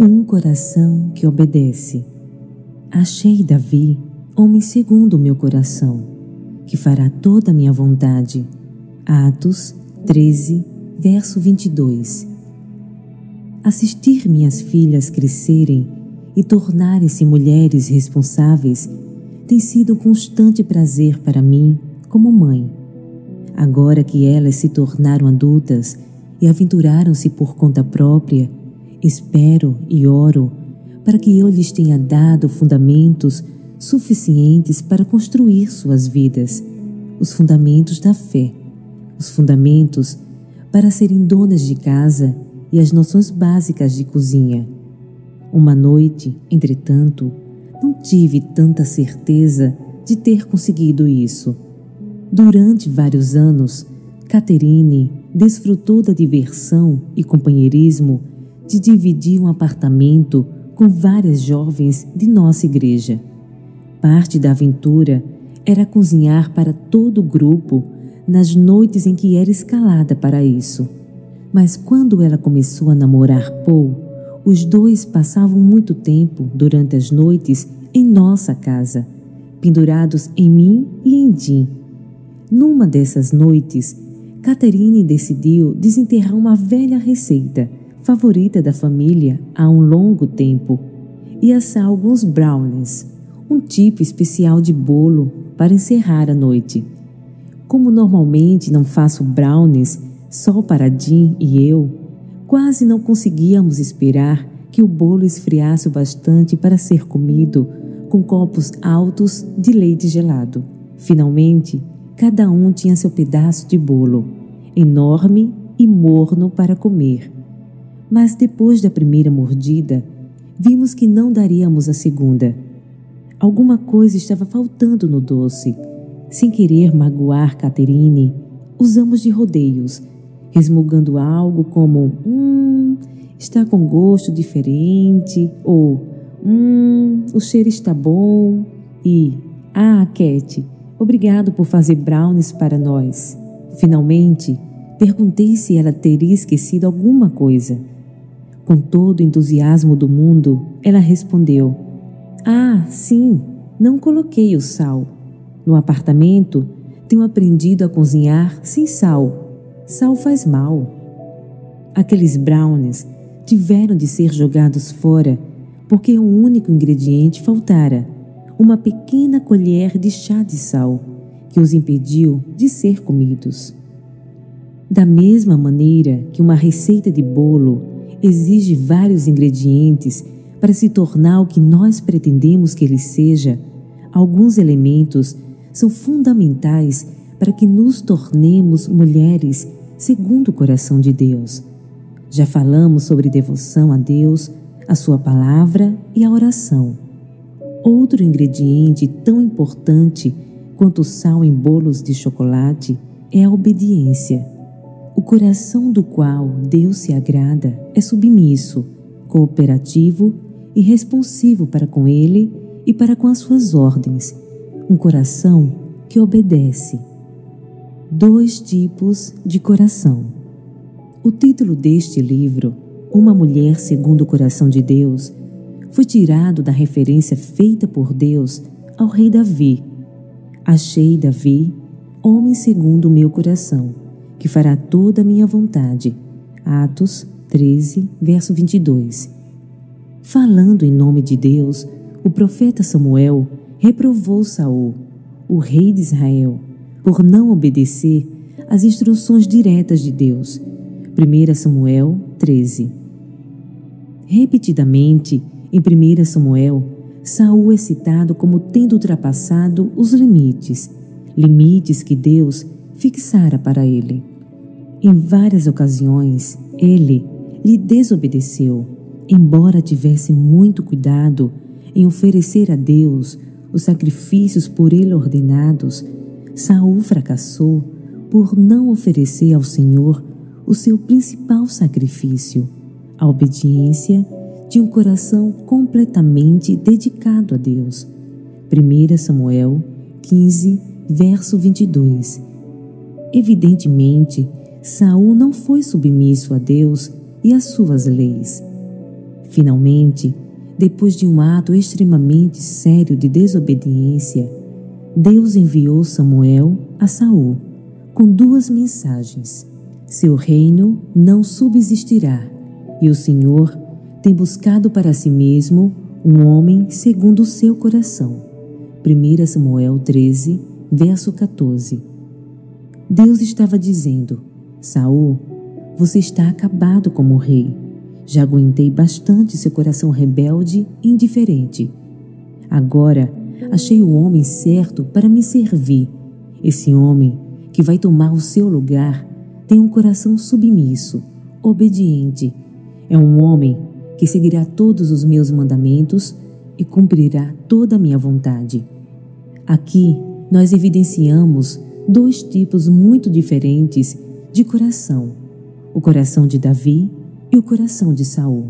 Um coração que obedece. Achei Davi, homem segundo o meu coração, que fará toda a minha vontade. Atos 13, verso 22. Assistir minhas filhas crescerem e tornarem-se mulheres responsáveis tem sido um constante prazer para mim como mãe. Agora que elas se tornaram adultas e aventuraram-se por conta própria, espero e oro para que eu lhes tenha dado fundamentos suficientes para construir suas vidas, os fundamentos da fé, os fundamentos para serem donas de casa e as noções básicas de cozinha. Uma noite, entretanto, não tive tanta certeza de ter conseguido isso. Durante vários anos, Catherine desfrutou da diversão e companheirismo de dividir um apartamento com várias jovens de nossa igreja. Parte da aventura era cozinhar para todo o grupo nas noites em que era escalada para isso. Mas quando ela começou a namorar Paul, os dois passavam muito tempo durante as noites em nossa casa, pendurados em mim e em Jean. Numa dessas noites, Catherine decidiu desenterrar uma velha receita favorita da família há um longo tempo e assar alguns brownies, um tipo especial de bolo para encerrar a noite. Como normalmente não faço brownies só para Jean e eu, quase não conseguíamos esperar que o bolo esfriasse o bastante para ser comido com copos altos de leite gelado. Finalmente, cada um tinha seu pedaço de bolo, enorme e morno para comer. Mas depois da primeira mordida, vimos que não daríamos a segunda. Alguma coisa estava faltando no doce. Sem querer magoar Catherine, usamos de rodeios, resmungando algo como está com gosto diferente, ou o cheiro está bom, e Cat, obrigado por fazer brownies para nós. Finalmente, perguntei se ela teria esquecido alguma coisa. Com todo o entusiasmo do mundo, ela respondeu: sim, não coloquei o sal. No apartamento, tenho aprendido a cozinhar sem sal. Sal faz mal. Aqueles brownies tiveram de ser jogados fora porque um único ingrediente faltara, uma pequena colher de chá de sal, que os impediu de ser comidos. Da mesma maneira que uma receita de bolo exige vários ingredientes para se tornar o que nós pretendemos que ele seja, alguns elementos são fundamentais para que nos tornemos mulheres segundo o coração de Deus. Já falamos sobre devoção a Deus, a sua palavra e a oração. Outro ingrediente tão importante quanto o sal em bolos de chocolate é a obediência. O coração do qual Deus se agrada é submisso, cooperativo e responsivo para com Ele e para com as suas ordens. Um coração que obedece. 2 tipos de coração. O título deste livro, Uma Mulher Segundo o Coração de Deus, foi tirado da referência feita por Deus ao rei Davi. Achei Davi, homem segundo o meu coração, que fará toda a minha vontade. Atos 13, verso 22. Falando em nome de Deus, o profeta Samuel reprovou Saul, o rei de Israel, por não obedecer às instruções diretas de Deus. 1 Samuel 13. Repetidamente, em 1 Samuel, Saul é citado como tendo ultrapassado os limites que Deus fixara para ele. Em várias ocasiões, ele lhe desobedeceu, embora tivesse muito cuidado em oferecer a Deus os sacrifícios por ele ordenados. Saul fracassou por não oferecer ao Senhor o seu principal sacrifício, a obediência de um coração completamente dedicado a Deus. 1 Samuel 15, verso 22. Evidentemente, Saul não foi submisso a Deus e às suas leis. Finalmente, depois de um ato extremamente sério de desobediência, Deus enviou Samuel a Saul com 2 mensagens: seu reino não subsistirá, e o Senhor tem buscado para si mesmo um homem segundo o seu coração. 1 Samuel 13, verso 14. Deus estava dizendo: Saul, você está acabado como rei. Já aguentei bastante seu coração rebelde e indiferente. Agora achei o homem certo para me servir. Esse homem que vai tomar o seu lugar tem um coração submisso, obediente. É um homem que seguirá todos os meus mandamentos e cumprirá toda a minha vontade. Aqui nós evidenciamos 2 tipos muito diferentes de coração: o coração de Davi e o coração de Saul.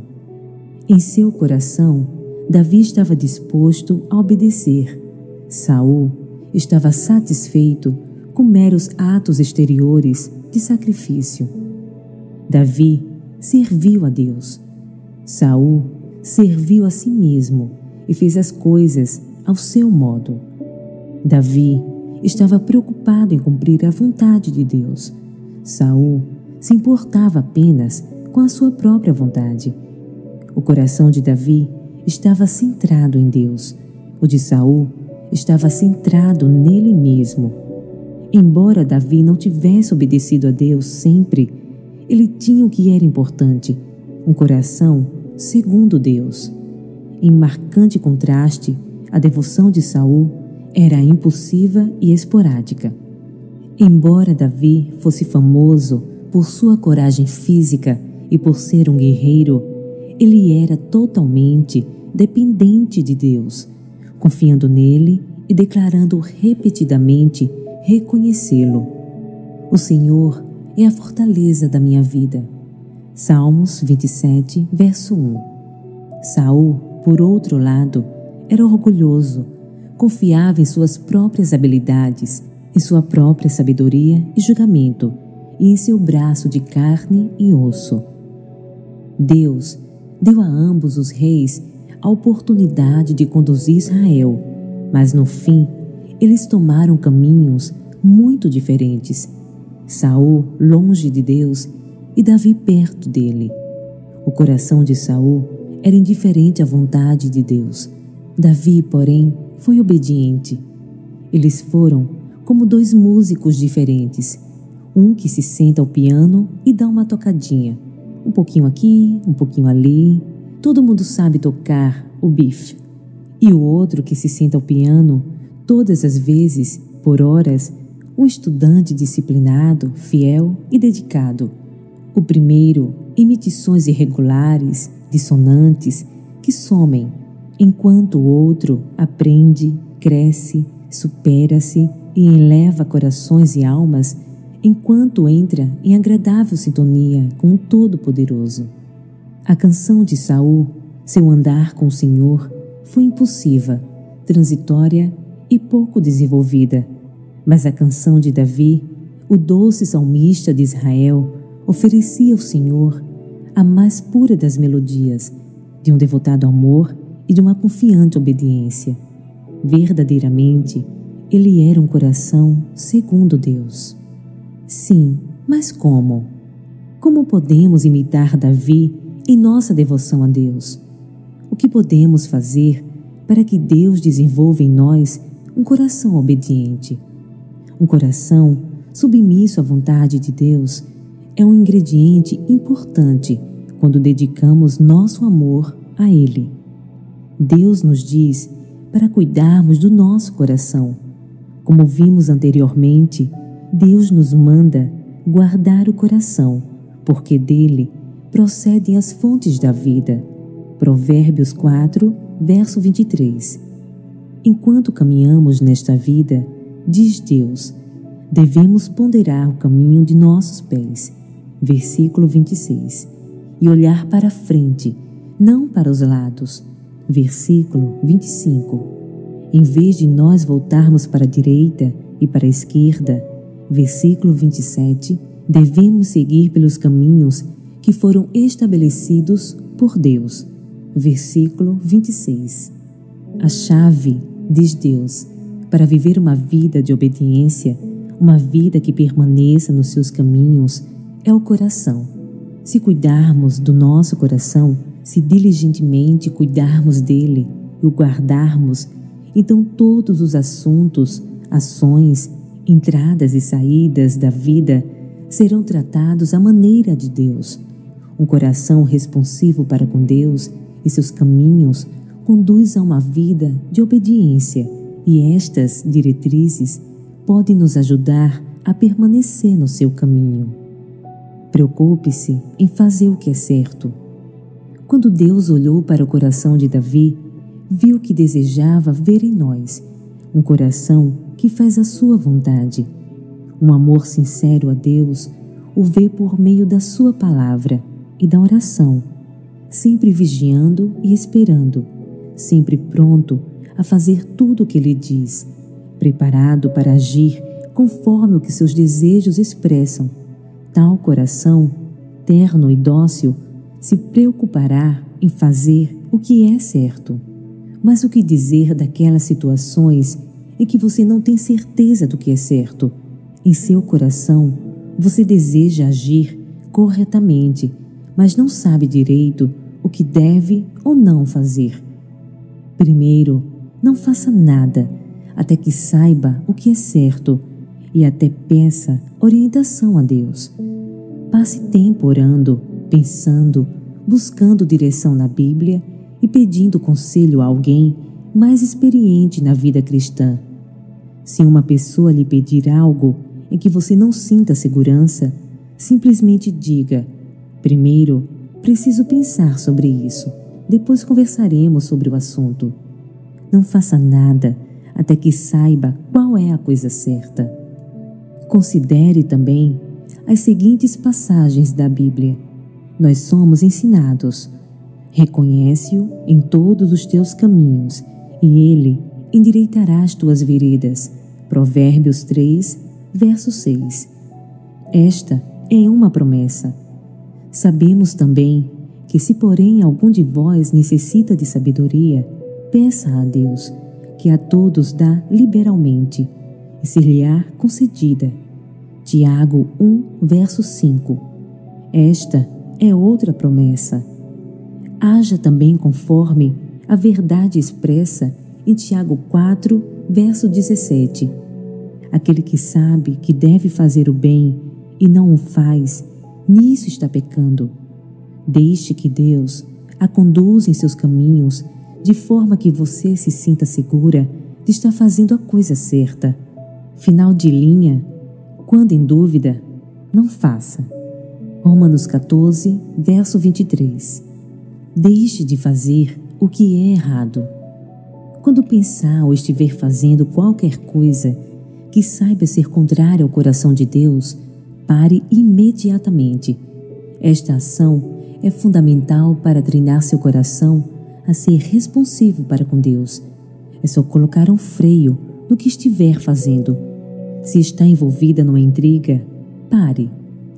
Em seu coração, Davi estava disposto a obedecer. Saul estava satisfeito com meros atos exteriores de sacrifício. Davi serviu a Deus. Saul serviu a si mesmo e fez as coisas ao seu modo. Davi estava preocupado em cumprir a vontade de Deus. Saul se importava apenas com a sua própria vontade. O coração de Davi estava centrado em Deus. O de Saul estava centrado nele mesmo. Embora Davi não tivesse obedecido a Deus sempre, ele tinha o que era importante: um coração segundo Deus. Em marcante contraste, a devoção de Saul era impulsiva e esporádica. Embora Davi fosse famoso por sua coragem física e por ser um guerreiro, ele era totalmente dependente de Deus, confiando nele e declarando repetidamente reconhecê-lo. O Senhor é a fortaleza da minha vida. Salmos 27, verso 1. Saul, por outro lado, era orgulhoso, confiava em suas próprias habilidades, em sua própria sabedoria e julgamento, e em seu braço de carne e osso. Deus deu a ambos os reis a oportunidade de conduzir Israel, mas no fim eles tomaram caminhos muito diferentes. Saul longe de Deus e Davi perto dele. O coração de Saul era indiferente à vontade de Deus. Davi, porém, foi obediente. Eles foram como 2 músicos diferentes, um que se senta ao piano e dá uma tocadinha, um pouquinho aqui, um pouquinho ali, todo mundo sabe tocar o bife, e o outro que se senta ao piano todas as vezes, por horas, um estudante disciplinado, fiel e dedicado. O primeiro emite sons irregulares, dissonantes, que somem, enquanto o outro aprende, cresce, supera-se e eleva corações e almas, enquanto entra em agradável sintonia com o Todo-Poderoso. A canção de Saul, seu andar com o Senhor, foi impulsiva, transitória e pouco desenvolvida, mas a canção de Davi, o doce salmista de Israel, oferecia ao Senhor a mais pura das melodias, de um devotado amor e de uma confiante obediência. Verdadeiramente, ele era um coração segundo Deus. Sim, mas como? Como podemos imitar Davi em nossa devoção a Deus? O que podemos fazer para que Deus desenvolva em nós um coração obediente? Um coração submisso à vontade de Deus é um ingrediente importante quando dedicamos nosso amor a Ele. Deus nos diz para cuidarmos do nosso coração. Como vimos anteriormente, Deus nos manda guardar o coração, porque dele procedem as fontes da vida. Provérbios 4, verso 23. Enquanto caminhamos nesta vida, diz Deus, devemos ponderar o caminho de nossos pés. Versículo 26. E olhar para a frente, não para os lados. Versículo 25. Em vez de nós voltarmos para a direita e para a esquerda, versículo 27, devemos seguir pelos caminhos que foram estabelecidos por Deus. versículo 26. A chave, diz Deus, para viver uma vida de obediência, uma vida que permaneça nos seus caminhos, é o coração. Se cuidarmos do nosso coração, se diligentemente cuidarmos dele e o guardarmos, então todos os assuntos, ações, entradas e saídas da vida serão tratados à maneira de Deus. Um coração responsivo para com Deus e seus caminhos conduz a uma vida de obediência, e estas diretrizes podem nos ajudar a permanecer no seu caminho. Preocupe-se em fazer o que é certo. Quando Deus olhou para o coração de Davi, viu que desejava ver em nós um coração que faz a sua vontade. Um amor sincero a Deus o vê por meio da sua palavra e da oração, sempre vigiando e esperando, sempre pronto a fazer tudo o que Ele diz, preparado para agir conforme o que seus desejos expressam. Tal coração, terno e dócil, se preocupará em fazer o que é certo. Mas o que dizer daquelas situações em que você não tem certeza do que é certo? Em seu coração, você deseja agir corretamente, mas não sabe direito o que deve ou não fazer. Primeiro, não faça nada até que saiba o que é certo e até peça orientação a Deus. Passe tempo orando, pensando, buscando direção na Bíblia e pedindo conselho a alguém mais experiente na vida cristã. Se uma pessoa lhe pedir algo em que você não sinta segurança, simplesmente diga: primeiro, preciso pensar sobre isso, depois conversaremos sobre o assunto. Não faça nada até que saiba qual é a coisa certa. Considere também as seguintes passagens da Bíblia. Nós somos ensinados: reconhece-o em todos os teus caminhos, e ele endireitará as tuas veredas. Provérbios 3, verso 6. Esta é uma promessa. Sabemos também que, se porém algum de vós necessita de sabedoria, peça a Deus, que a todos dá liberalmente, e ser-lhe-á concedida. Tiago 1, verso 5. Esta é outra promessa. Haja também conforme a verdade expressa em Tiago 4, verso 17. Aquele que sabe que deve fazer o bem e não o faz, nisso está pecando. Deixe que Deus a conduza em seus caminhos, de forma que você se sinta segura de estar fazendo a coisa certa. Final de linha: quando em dúvida, não faça. Romanos 14, verso 23. Deixe de fazer o que é errado. Quando pensar ou estiver fazendo qualquer coisa que saiba ser contrária ao coração de Deus, pare imediatamente. Esta ação é fundamental para treinar seu coração a ser responsivo para com Deus. É só colocar um freio no que estiver fazendo. Se está envolvida numa intriga, pare.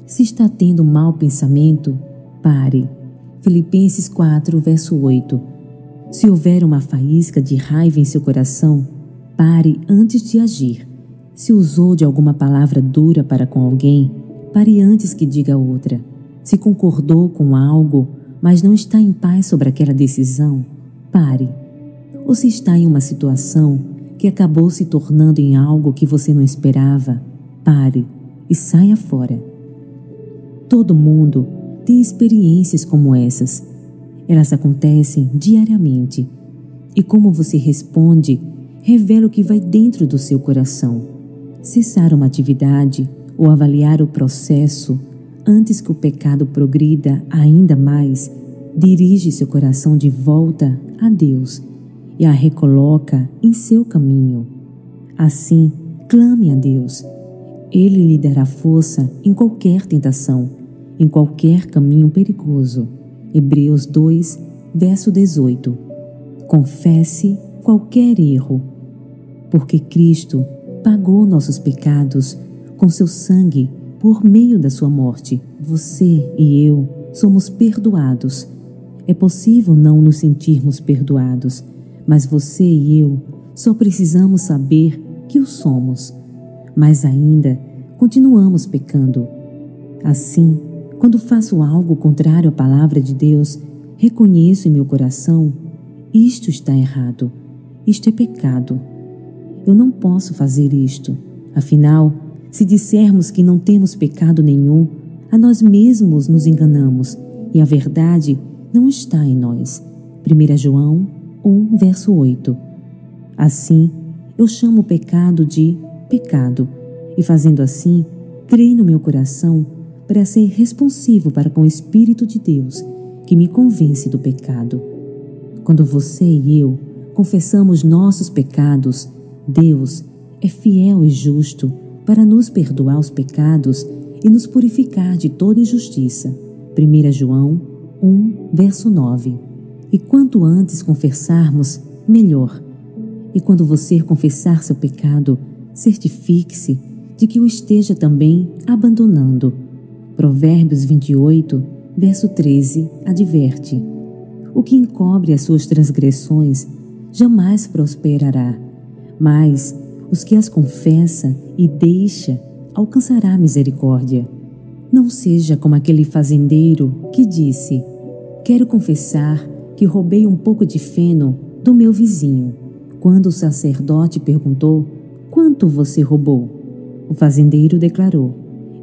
Se está tendo um mau pensamento, pare. Filipenses 4, verso 8. Se houver uma faísca de raiva em seu coração, pare antes de agir. Se usou de alguma palavra dura para com alguém, pare antes que diga outra. Se concordou com algo, mas não está em paz sobre aquela decisão, pare. Ou se está em uma situação que acabou se tornando em algo que você não esperava, pare e saia fora. Todo mundo tem experiências como essas. Elas acontecem diariamente. E como você responde, revela o que vai dentro do seu coração. Cessar uma atividade ou avaliar o processo antes que o pecado progrida ainda mais, dirige seu coração de volta a Deus e a recoloca em seu caminho. Assim, clame a Deus. Ele lhe dará força em qualquer tentação, em qualquer caminho perigoso. Hebreus 2, verso 18. Confesse qualquer erro, porque Cristo pagou nossos pecados com seu sangue por meio da sua morte. Você e eu somos perdoados. É possível não nos sentirmos perdoados, mas você e eu só precisamos saber que o somos. Mas ainda continuamos pecando. Assim, quando faço algo contrário à palavra de Deus, reconheço em meu coração: isto está errado, isto é pecado. Eu não posso fazer isto. Afinal, se dissermos que não temos pecado nenhum, a nós mesmos nos enganamos e a verdade não está em nós. 1 João 1, verso 8. Assim, eu chamo o pecado de pecado e, fazendo assim, treino meu coração para ser responsivo para com o Espírito de Deus, que me convence do pecado. Quando você e eu confessamos nossos pecados, Deus é fiel e justo para nos perdoar os pecados e nos purificar de toda injustiça. 1 João 1, verso 9. E quanto antes confessarmos, melhor. E quando você confessar seu pecado, certifique-se de que o esteja também abandonando. Provérbios 28, verso 13, adverte: o que encobre as suas transgressões jamais prosperará, mas os que as confessa e deixa alcançará misericórdia. Não seja como aquele fazendeiro que disse: quero confessar que roubei um pouco de feno do meu vizinho. Quando o sacerdote perguntou: quanto você roubou? O fazendeiro declarou: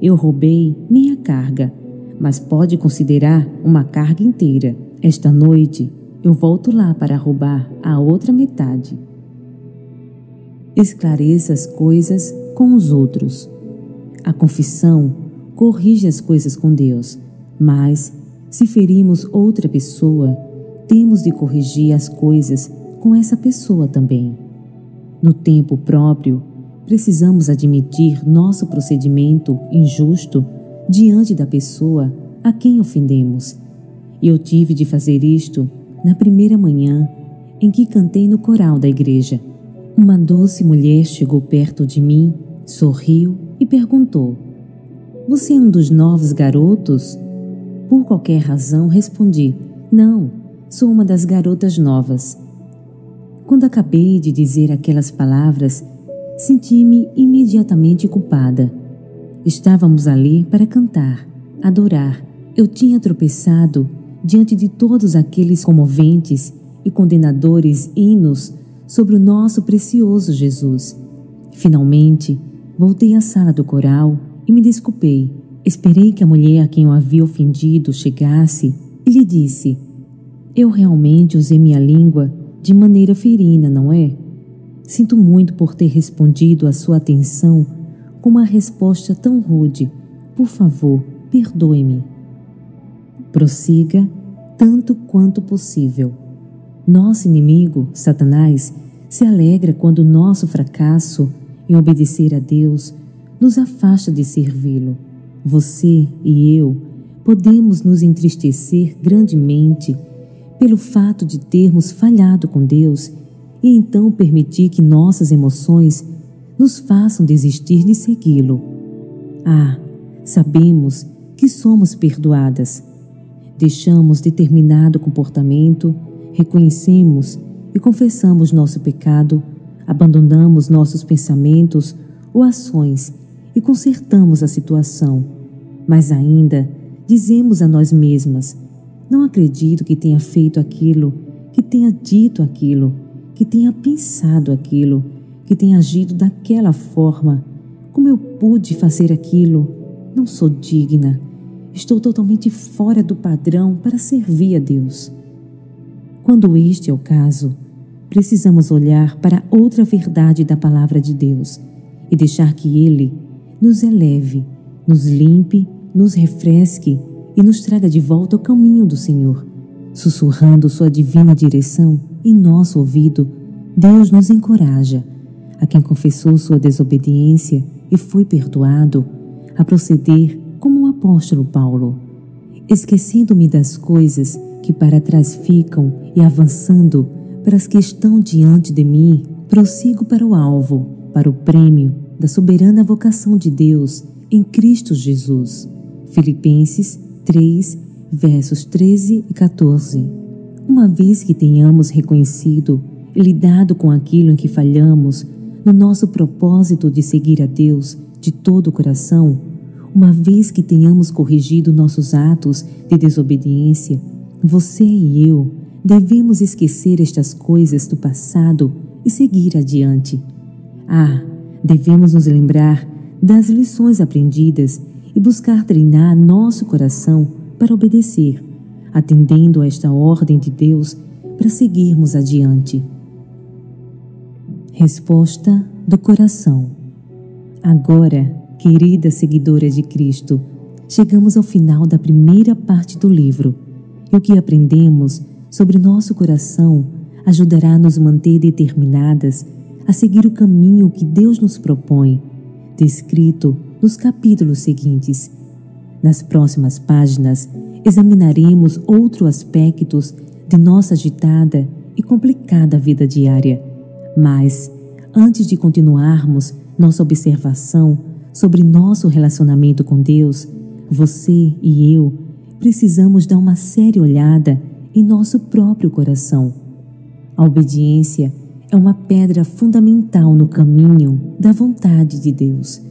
eu roubei meia carga, mas pode considerar uma carga inteira. Esta noite eu volto lá para roubar a outra metade. Esclareça as coisas com os outros. A confissão corrige as coisas com Deus, mas, se ferimos outra pessoa, temos de corrigir as coisas com essa pessoa também. No tempo próprio, precisamos admitir nosso procedimento injusto diante da pessoa a quem ofendemos. E eu tive de fazer isto na primeira manhã em que cantei no coral da igreja. Uma doce mulher chegou perto de mim, sorriu e perguntou: você é um dos novos garotos? Por qualquer razão, respondi: não, sou uma das garotas novas. Quando acabei de dizer aquelas palavras, senti-me imediatamente culpada. Estávamos ali para cantar, adorar. Eu tinha tropeçado diante de todos aqueles comoventes e condenadores hinos sobre o nosso precioso Jesus. Finalmente, voltei à sala do coral e me desculpei. Esperei que a mulher a quem eu havia ofendido chegasse e lhe disse: eu realmente usei minha língua de maneira ferina, não é? Sinto muito por ter respondido à sua atenção com uma resposta tão rude. Por favor, perdoe-me. Prossiga tanto quanto possível. Nosso inimigo, Satanás, se alegra quando o nosso fracasso em obedecer a Deus nos afasta de servi-lo. Você e eu podemos nos entristecer grandemente pelo fato de termos falhado com Deus e então permitir que nossas emoções nos façam desistir de segui-lo. Sabemos que somos perdoadas. Deixamos determinado comportamento, reconhecemos e confessamos nosso pecado, abandonamos nossos pensamentos ou ações e consertamos a situação. Mas ainda dizemos a nós mesmas: não acredito que tenha feito aquilo, que tenha dito aquilo, que tenha pensado aquilo, que tenha agido daquela forma. Como eu pude fazer aquilo? Não sou digna. Estou totalmente fora do padrão para servir a Deus. Quando este é o caso, precisamos olhar para outra verdade da palavra de Deus e deixar que Ele nos eleve, nos limpe, nos refresque e nos traga de volta ao caminho do Senhor. Sussurrando sua divina direção em nosso ouvido, Deus nos encoraja, a quem confessou sua desobediência e foi perdoado, a proceder como o apóstolo Paulo, esquecendo-me das coisas que para trás ficam e avançando para as que estão diante de mim, prossigo para o alvo, para o prêmio da soberana vocação de Deus em Cristo Jesus. Filipenses 3, versos 13 e 14. Uma vez que tenhamos reconhecido e lidado com aquilo em que falhamos no nosso propósito de seguir a Deus de todo o coração, uma vez que tenhamos corrigido nossos atos de desobediência, você e eu devemos esquecer estas coisas do passado e seguir adiante. Devemos nos lembrar das lições aprendidas e buscar treinar nosso coração para obedecer, atendendo a esta ordem de Deus para seguirmos adiante. Resposta do coração. Agora, querida seguidora de Cristo, chegamos ao final da primeira parte do livro, e o que aprendemos sobre nosso coração ajudará a nos manter determinadas a seguir o caminho que Deus nos propõe, descrito nos capítulos seguintes. Nas próximas páginas, examinaremos outros aspectos de nossa agitada e complicada vida diária. Mas, antes de continuarmos nossa observação sobre nosso relacionamento com Deus, você e eu precisamos dar uma séria olhada em nosso próprio coração. A obediência é uma pedra fundamental no caminho da vontade de Deus.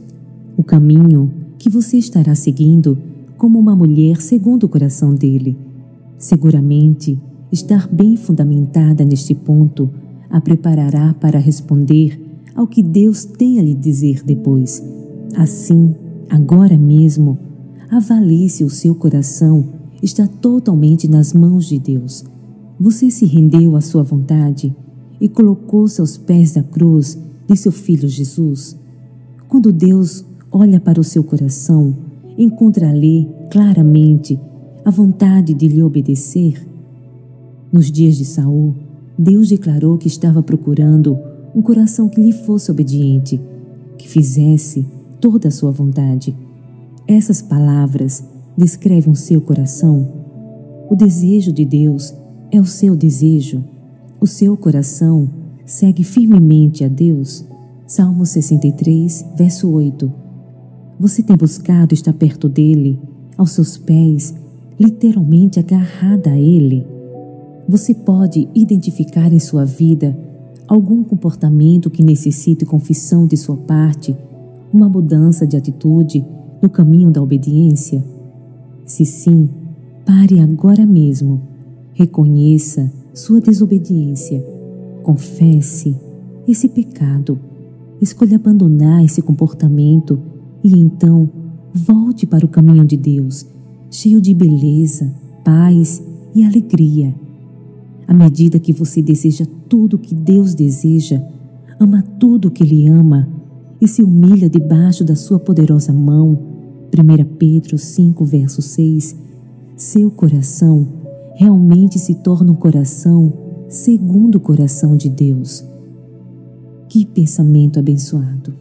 O caminho que você estará seguindo como uma mulher segundo o coração dele. Seguramente, estar bem fundamentada neste ponto a preparará para responder ao que Deus tem a lhe dizer depois. Assim, agora mesmo, avalie se o seu coração está totalmente nas mãos de Deus. Você se rendeu à sua vontade e colocou-se aos pés da cruz de seu Filho Jesus? Quando Deus olha para o seu coração, encontra ali claramente a vontade de lhe obedecer? Nos dias de Saul, Deus declarou que estava procurando um coração que lhe fosse obediente, que fizesse toda a sua vontade. Essas palavras descrevem o seu coração. O desejo de Deus é o seu desejo. O seu coração segue firmemente a Deus. Salmo 63, verso 8. Você tem buscado estar perto dele, aos seus pés, literalmente agarrada a ele? Você pode identificar em sua vida algum comportamento que necessite confissão de sua parte, uma mudança de atitude no caminho da obediência? Se sim, pare agora mesmo. Reconheça sua desobediência. Confesse esse pecado. Escolha abandonar esse comportamento e então volte para o caminho de Deus, cheio de beleza, paz e alegria. À medida que você deseja tudo o que Deus deseja, ama tudo o que Ele ama e se humilha debaixo da sua poderosa mão, 1 Pedro 5, verso 6, seu coração realmente se torna um coração segundo o coração de Deus. Que pensamento abençoado!